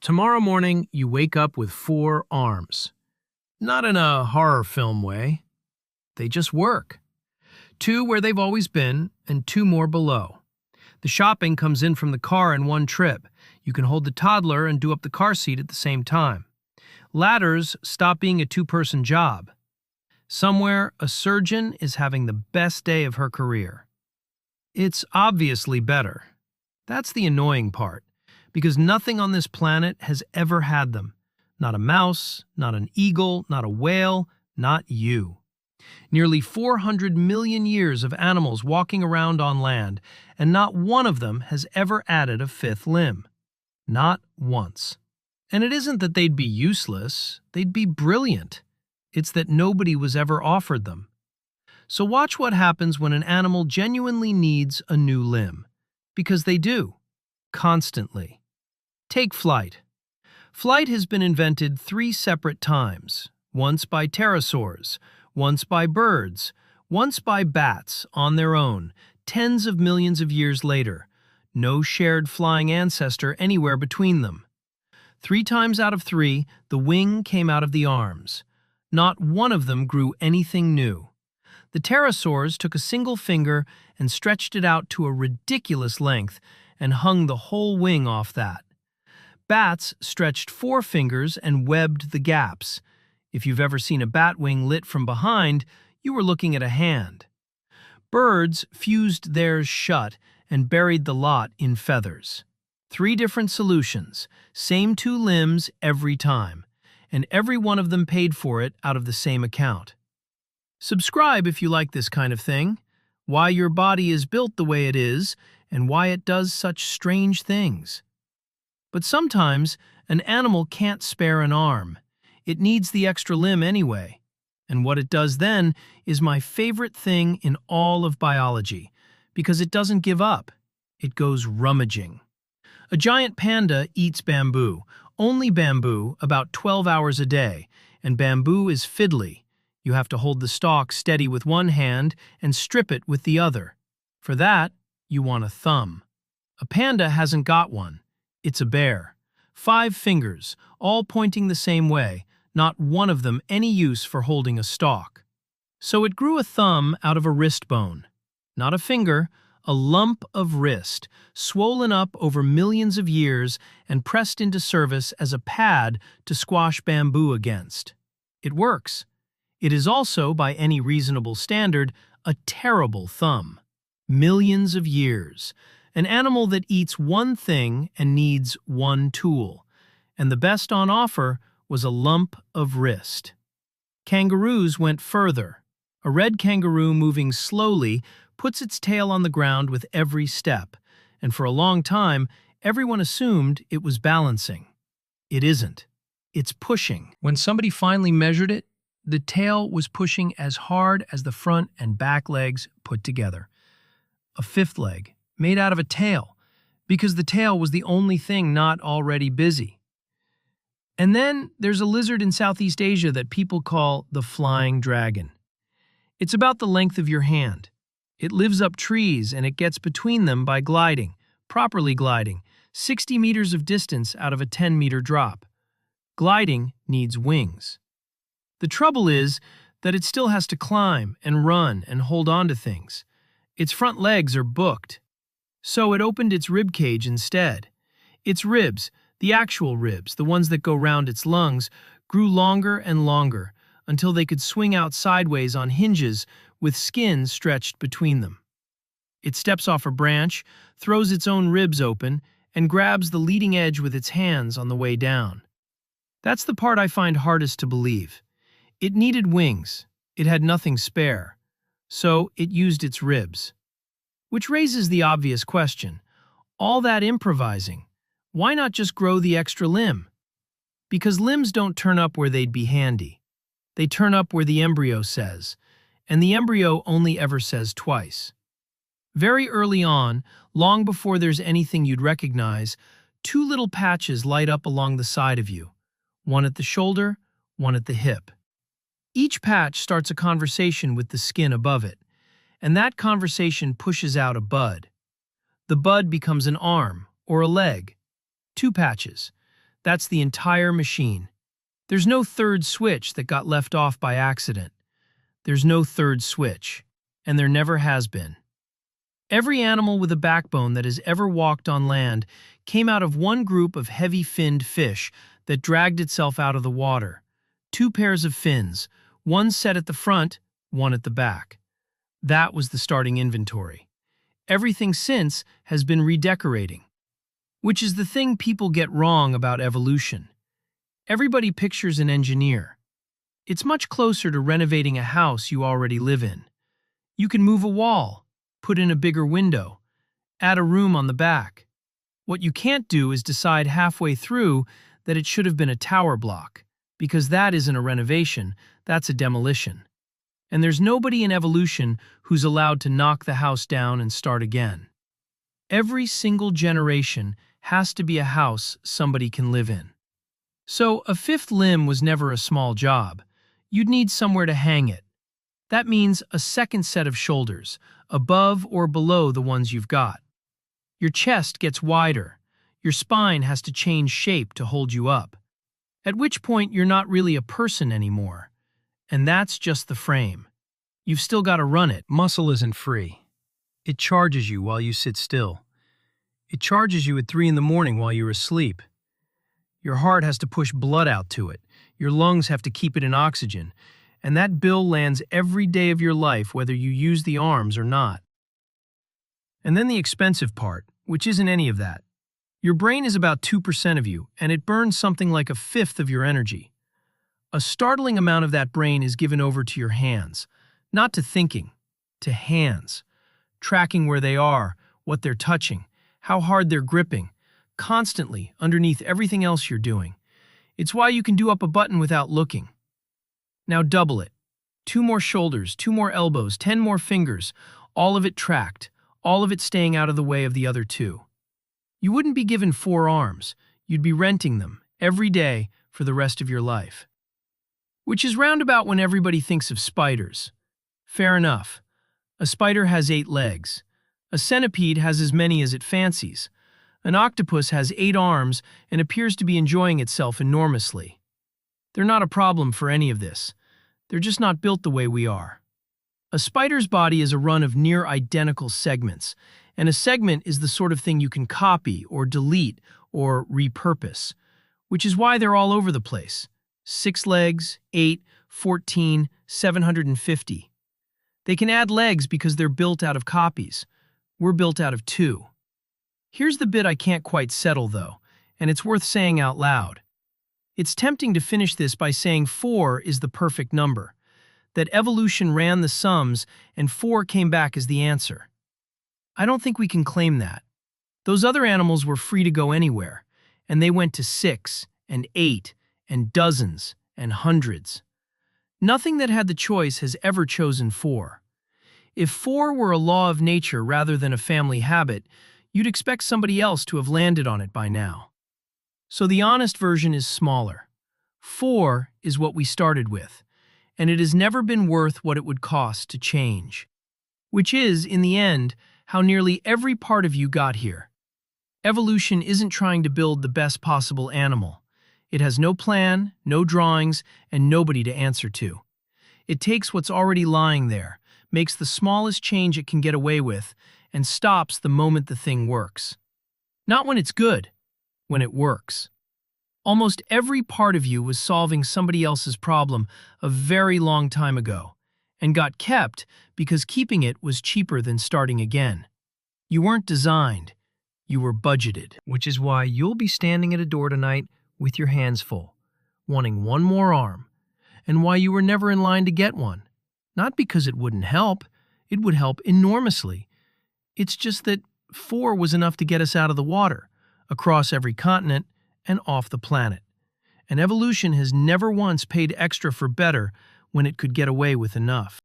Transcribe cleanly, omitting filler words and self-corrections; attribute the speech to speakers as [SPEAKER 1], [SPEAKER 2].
[SPEAKER 1] Tomorrow morning, you wake up with 4 arms. Not in a horror film way. They just work. 2 where they've always been, and 2 more below. The shopping comes in from the car in one trip. You can hold the toddler and do up the car seat at the same time. Ladders stop being a 2-person job. Somewhere, a surgeon is having the best day of her career. It's obviously better. That's the annoying part, because nothing on this planet has ever had them. Not a mouse, not an eagle, not a whale, not you. Nearly 400 million years of animals walking around on land, and not one of them has ever added a 5th limb. Not once. And it isn't that they'd be useless, they'd be brilliant. It's that nobody was ever offered them. So watch what happens when an animal genuinely needs a new limb. Because they do. Constantly. Take flight. Flight has been invented 3 separate times. Once by pterosaurs, once by birds, once by bats on their own, tens of millions of years later. No shared flying ancestor anywhere between them. 3 times out of 3, the wing came out of the arms. Not one of them grew anything new. The pterosaurs took a single finger and stretched it out to a ridiculous length and hung the whole wing off that. Bats stretched 4 fingers and webbed the gaps. If you've ever seen a bat wing lit from behind, you were looking at a hand. Birds fused theirs shut and buried the lot in feathers. 3 different solutions, same 2 limbs every time, and every one of them paid for it out of the same account. Subscribe if you like this kind of thing, why your body is built the way it is, and why it does such strange things. But sometimes, an animal can't spare an arm. It needs the extra limb anyway. And what it does then is my favorite thing in all of biology, because it doesn't give up. It goes rummaging. A giant panda eats bamboo, only bamboo, about 12 hours a day, and bamboo is fiddly. You have to hold the stalk steady with one hand and strip it with the other. For that, you want a thumb. A panda hasn't got one. It's a bear. 5 fingers, all pointing the same way, not one of them any use for holding a stalk. So it grew a thumb out of a wrist bone. Not a finger, a lump of wrist, swollen up over millions of years and pressed into service as a pad to squash bamboo against. It works. It is also, by any reasonable standard, a terrible thumb. Millions of years. An animal that eats one thing and needs one tool. And the best on offer was a lump of wrist. Kangaroos went further. A red kangaroo moving slowly puts its tail on the ground with every step, and for a long time, everyone assumed it was balancing. It isn't. It's pushing. When somebody finally measured it, the tail was pushing as hard as the front and back legs put together. A 5th leg, made out of a tail, because the tail was the only thing not already busy. And then there's a lizard in Southeast Asia that people call the flying dragon. It's about the length of your hand. It lives up trees and it gets between them by gliding, properly gliding, 60 meters of distance out of a 10-meter drop. Gliding needs wings. The trouble is that it still has to climb and run and hold on to things. Its front legs are booked. So it opened its ribcage instead. Its ribs, the actual ribs, the ones that go round its lungs, grew longer and longer until they could swing out sideways on hinges with skin stretched between them. It steps off a branch, throws its own ribs open, and grabs the leading edge with its hands on the way down. That's the part I find hardest to believe. It needed wings. It had nothing spare. So it used its ribs. Which raises the obvious question. All that improvising, why not just grow the extra limb? Because limbs don't turn up where they'd be handy. They turn up where the embryo says, and the embryo only ever says twice. Very early on, long before there's anything you'd recognize, 2 little patches light up along the side of you, one at the shoulder, one at the hip. Each patch starts a conversation with the skin above it, and that conversation pushes out a bud. The bud becomes an arm or a leg. 2 patches. That's the entire machine. There's no third switch that got left off by accident. There's no third switch, and there never has been. Every animal with a backbone that has ever walked on land came out of one group of heavy-finned fish that dragged itself out of the water. Two pairs of fins, one set at the front, one at the back. That was the starting inventory. Everything since has been redecorating, which is the thing people get wrong about evolution. Everybody pictures an engineer. It's much closer to renovating a house you already live in. You can move a wall, put in a bigger window, add a room on the back. What you can't do is decide halfway through that it should have been a tower block, because that isn't a renovation, that's a demolition. And there's nobody in evolution who's allowed to knock the house down and start again. Every single generation has to be a house somebody can live in. So a fifth limb was never a small job. You'd need somewhere to hang it. That means a second set of shoulders, above or below the ones you've got. Your chest gets wider. Your spine has to change shape to hold you up. At which point you're not really a person anymore. And that's just the frame. You've still got to run it. Muscle isn't free. It charges you while you sit still. It charges you at 3 in the morning while you're asleep. Your heart has to push blood out to it. Your lungs have to keep it in oxygen. And that bill lands every day of your life whether you use the arms or not. And then the expensive part, which isn't any of that. Your brain is about 2% of you, and it burns something like 1/5 of your energy. A startling amount of that brain is given over to your hands, not to thinking, to hands, tracking where they are, what they're touching, how hard they're gripping, constantly underneath everything else you're doing. It's why you can do up a button without looking. Now double it. 2 more shoulders, 2 more elbows, 10 more fingers, all of it tracked, all of it staying out of the way of the other 2. You wouldn't be given 4 arms. You'd be renting them every day for the rest of your life. Which is roundabout when everybody thinks of spiders. Fair enough. A spider has 8 legs. A centipede has as many as it fancies. An octopus has 8 arms and appears to be enjoying itself enormously. They're not a problem for any of this. They're just not built the way we are. A spider's body is a run of near-identical segments, and a segment is the sort of thing you can copy or delete or repurpose, which is why they're all over the place. 6 legs, 8, 14, 750. They can add legs because they're built out of copies. We're built out of 2. Here's the bit I can't quite settle, though, and it's worth saying out loud. It's tempting to finish this by saying 4 is the perfect number, that evolution ran the sums and 4 came back as the answer. I don't think we can claim that. Those other animals were free to go anywhere, and they went to 6 and 8 and dozens and hundreds. Nothing that had the choice has ever chosen 4. If 4 were a law of nature rather than a family habit, you'd expect somebody else to have landed on it by now. So the honest version is smaller. 4 is what we started with, and it has never been worth what it would cost to change. Which is, in the end, how nearly every part of you got here. Evolution isn't trying to build the best possible animal. It has no plan, no drawings, and nobody to answer to. It takes what's already lying there, makes the smallest change it can get away with, and stops the moment the thing works. Not when it's good, when it works. Almost every part of you was solving somebody else's problem a very long time ago, and got kept because keeping it was cheaper than starting again. You weren't designed, you were budgeted. Which is why you'll be standing at a door tonight with your hands full, wanting one more arm, and why you were never in line to get one. Not because it wouldn't help, it would help enormously. It's just that 4 was enough to get us out of the water, across every continent, and off the planet. And evolution has never once paid extra for better when it could get away with enough.